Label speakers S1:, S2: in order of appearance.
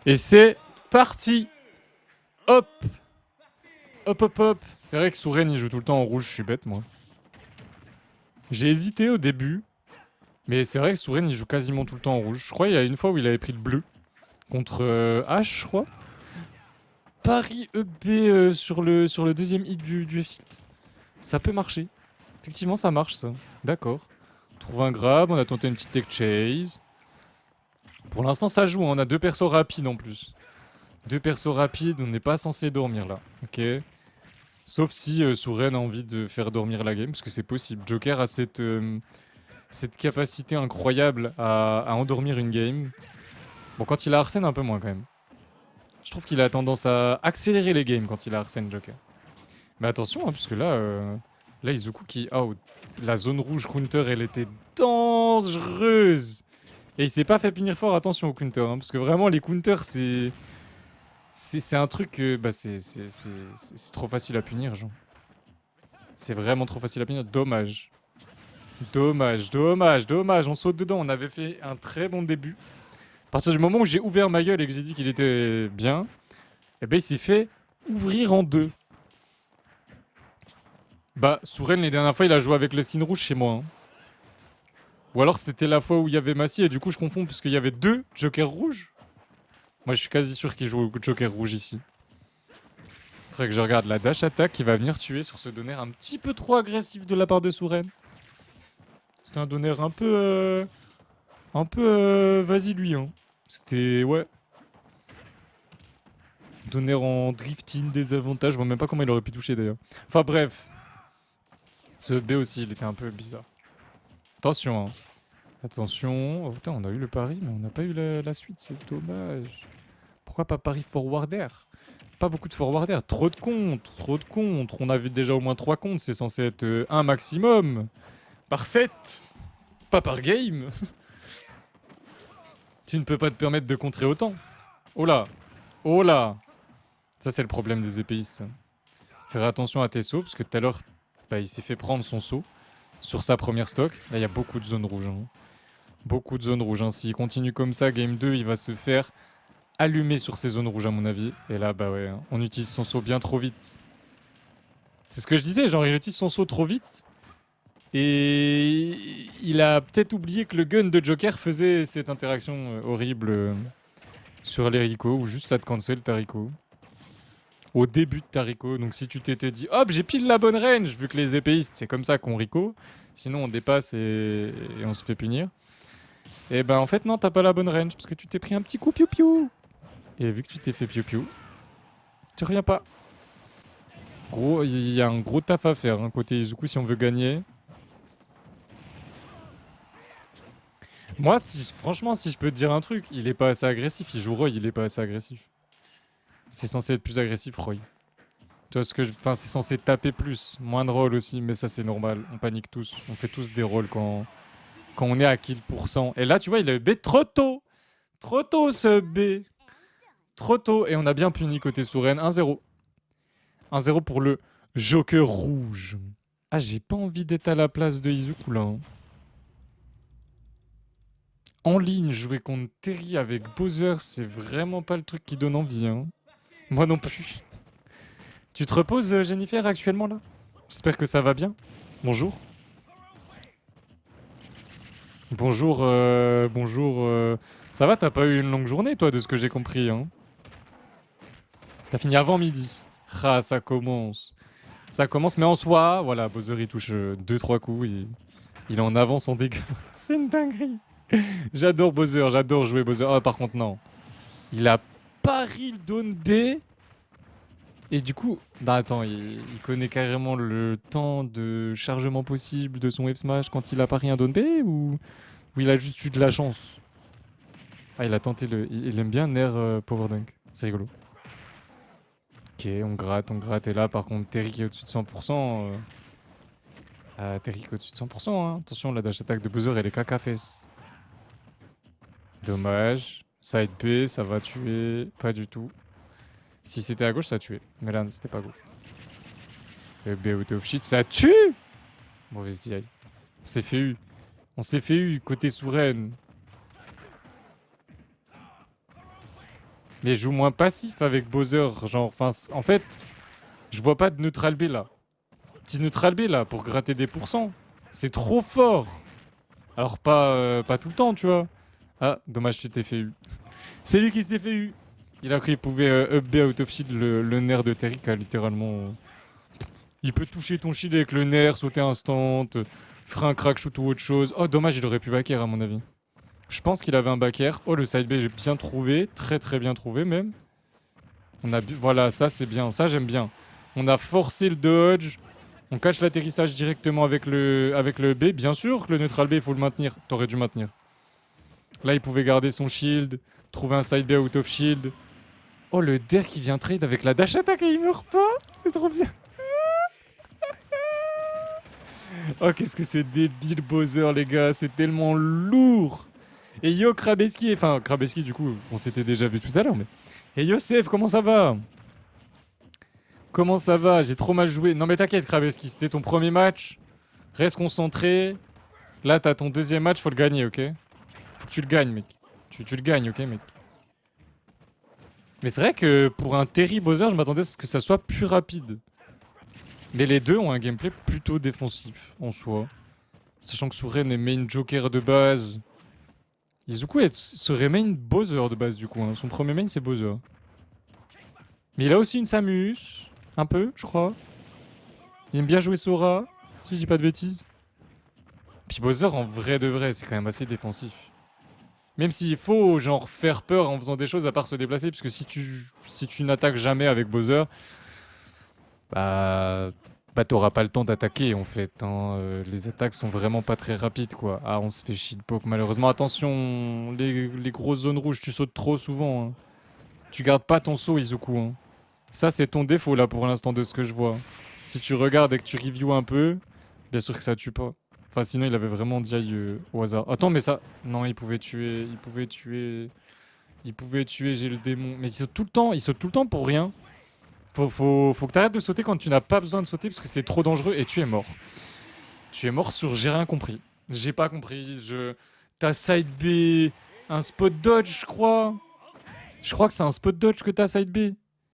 S1: Et c'est parti. Hop. Hop, hop, hop. C'est vrai que Souren, il joue tout le temps en rouge. Je suis bête, moi. J'ai hésité au début. Mais c'est vrai que Souren, il joue quasiment tout le temps en rouge. Je crois qu'il y a une fois où il avait pris le bleu. Contre H, je crois. Paris EB sur le deuxième hit du F-Tilt. Ça peut marcher. Effectivement, ça marche, ça. D'accord. On trouve un grab. On a tenté une petite tech chase. Pour l'instant, ça joue. Hein. On a deux persos rapides en plus. Deux persos rapides. On n'est pas censé dormir là. Ok. Sauf si Souren a envie de faire dormir la game, parce que c'est possible. Joker a cette capacité incroyable à endormir une game. Bon, quand il a Arsène, un peu moins quand même. Je trouve qu'il a tendance à accélérer les games quand il a Arsène Joker. Mais attention, hein, parce que là Izuku qui... Oh, la zone rouge counter, elle était dangereuse. Et il s'est pas fait punir fort, attention au counter, hein, parce que vraiment, les counters, c'est un truc... bah, c'est trop facile à punir, genre. C'est vraiment trop facile à punir. Dommage. Dommage, dommage, dommage. On saute dedans. On avait fait un très bon début. À partir du moment où j'ai ouvert ma gueule et que j'ai dit qu'il était bien, eh ben il s'est fait ouvrir en deux. Bah, Souren, les dernières fois, il a joué avec le skin rouge chez moi. Hein. Ou alors c'était la fois où il y avait Massy et du coup je confonds parce qu'il y avait deux jokers rouges. Moi je suis quasi sûr qu'il joue au joker rouge ici. Faudrait que je regarde la dash attack qui va venir tuer sur ce donner un petit peu trop agressif de la part de Souren. C'était un donner un peu... vas-y lui, hein. C'était... Ouais. Donner en drifting, des avantages. Je vois même pas comment il aurait pu toucher d'ailleurs. Enfin bref. Ce B aussi, il était un peu bizarre. Attention, hein. Attention. Oh putain, on a eu le pari, mais on n'a pas eu la suite. C'est dommage. Pourquoi pas pari forwarder? Pas beaucoup de forwarder. Trop de contre. Trop de contre. On a vu déjà au moins 3 contre. C'est censé être un maximum. Par 7. Pas par game. Tu ne peux pas te permettre de contrer autant. Oh là. Oh là. Ça, c'est le problème des épéistes. Faire attention à tes sauts, parce que tout à l'heure, bah, il s'est fait prendre son saut sur sa première stock. Là, il y a beaucoup de zones rouges. Hein. Beaucoup de zones rouges. Hein. S'il continue comme ça, game 2, il va se faire allumer sur ces zones rouges, à mon avis. Et là, bah ouais, hein, on utilise son saut bien trop vite. C'est ce que je disais, genre, il utilise son saut trop vite. Et il a peut-être oublié que le gun de Joker faisait cette interaction horrible sur les Rico, ou juste ça te cancel ta Rico. Au début de ta Rico. Donc si tu t'étais dit, hop, j'ai pile la bonne range, vu que les épéistes, c'est comme ça qu'on Rico. Sinon, on dépasse et on se fait punir. Et ben en fait, non, t'as pas la bonne range, parce que tu t'es pris un petit coup piou-piou. Et vu que tu t'es fait piou-piou, tu reviens pas. Gros, il y a un gros taf à faire, hein, côté Izuku, si on veut gagner. Moi, franchement, si je peux te dire un truc, il est pas assez agressif. Il joue Roy, il est pas assez agressif. C'est censé être plus agressif, Roy. Tu vois ce que Enfin, c'est censé taper plus. Moins de rolls aussi, mais ça, c'est normal. On panique tous. On fait tous des rolls quand on est à kill %. Et là, tu vois, il a eu B trop tôt. Trop tôt, ce B. Trop tôt. Et on a bien puni côté Souren. 1-0. 1-0 pour le Joker rouge. Ah, j'ai pas envie d'être à la place de Izuku, là. Hein. En ligne, jouer contre Terry avec Bowser, c'est vraiment pas le truc qui donne envie. Hein. Moi non plus. Tu te reposes, Jennifer, actuellement là? J'espère que ça va bien. Bonjour. Bonjour, bonjour. Ça va, t'as pas eu une longue journée, toi, de ce que j'ai compris, hein? T'as fini avant midi. Ah, ça commence. Ça commence, mais en soi, voilà, Bowser, il touche 2-3 coups, il est en avance en dégâts. C'est une dinguerie. J'adore Bowser, j'adore jouer Bowser. Ah, par contre, non. Il a pari le down B. Et du coup, bah attends, il connaît carrément le temps de chargement possible de son F-Smash quand il a pari un down B ou il a juste eu de la chance? Ah, il a tenté le. Il aime bien Nair Power Dunk. C'est rigolo. Ok, on gratte. Et là, par contre, Terry qui est au-dessus de 100%. Terry qui est au-dessus de 100%. Hein. Attention, la dash attack de Buzzer, elle est caca-fesse. Dommage. Side B, ça va tuer. Pas du tout. Si c'était à gauche, ça tuait. Mais là, c'était pas gauche. Le B out of shit, ça tue! Mauvaise DI. On s'est fait eu. On s'est fait eu côté Souren. Mais joue moins passif avec Bowser. Genre, enfin, en fait, je vois pas de neutral B là. Petit neutral B là pour gratter des pourcents. C'est trop fort. Alors, pas tout le temps, tu vois. Ah, dommage, tu t'es fait U. C'est lui qui s'est fait U. Il a cru qu'il pouvait up B out of shield le nerf de Terry qui a littéralement. Il peut toucher ton shield avec le nerf, sauter instant, faire un crack shoot ou autre chose. Oh, dommage, il aurait pu backer à mon avis. Je pense qu'il avait un backer. Oh, le side B, j'ai bien trouvé. Très très bien trouvé même. Voilà, ça c'est bien. Ça j'aime bien. On a forcé le dodge. On cache l'atterrissage directement avec le B. Bien sûr que le neutral B, il faut le maintenir. T'aurais dû maintenir. Là, il pouvait garder son shield. Trouver un side B out of shield. Oh, le der qui vient trade avec la dash attack et il meurt pas. C'est trop bien. Oh, qu'est-ce que c'est débile, Bowser, les gars. C'est tellement lourd. Et yo, Krabeski. Enfin, Krabeski, du coup, on s'était déjà vu tout à l'heure, mais. Et Yosef, comment ça va? Comment ça va? J'ai trop mal joué. Non, mais t'inquiète, Krabeski, c'était ton premier match. Reste concentré. Là, t'as ton deuxième match, faut le gagner, ok? Faut que tu le gagnes, mec. Tu le gagnes, ok, mec? Mais c'est vrai que pour un Terry Bowser, je m'attendais à ce que ça soit plus rapide. Mais les deux ont un gameplay plutôt défensif, en soi. Sachant que Suren est main Joker de base. Izuku serait main Bowser de base, du coup. Hein. Son premier main, c'est Bowser. Mais il a aussi une Samus. Un peu, je crois. Il aime bien jouer Sora, si je dis pas de bêtises. Puis Bowser, en vrai de vrai, c'est quand même assez défensif. Même s'il faut, genre, faire peur en faisant des choses à part se déplacer. Parce que si tu n'attaques jamais avec Bowser, bah, t'auras pas le temps d'attaquer en fait. Hein. Les attaques sont vraiment pas très rapides quoi. Ah, on se fait shitpoke malheureusement. Attention, les grosses zones rouges, tu sautes trop souvent. Hein. Tu gardes pas ton saut, Izuku. Hein. Ça, c'est ton défaut là pour l'instant de ce que je vois. Si tu regardes et que tu reviews un peu, bien sûr que ça tue pas. Enfin, sinon, il avait vraiment dit au hasard. Attends, mais ça. Non, il pouvait tuer. Il pouvait tuer. Il pouvait tuer, j'ai le démon. Mais il saute tout le temps pour rien. Faut que t'arrêtes de sauter quand tu n'as pas besoin de sauter parce que c'est trop dangereux et tu es mort. Tu es mort sur j'ai rien compris. J'ai pas compris. T'as side B, un spot dodge, je crois. Je crois que c'est un spot dodge que t'as side B.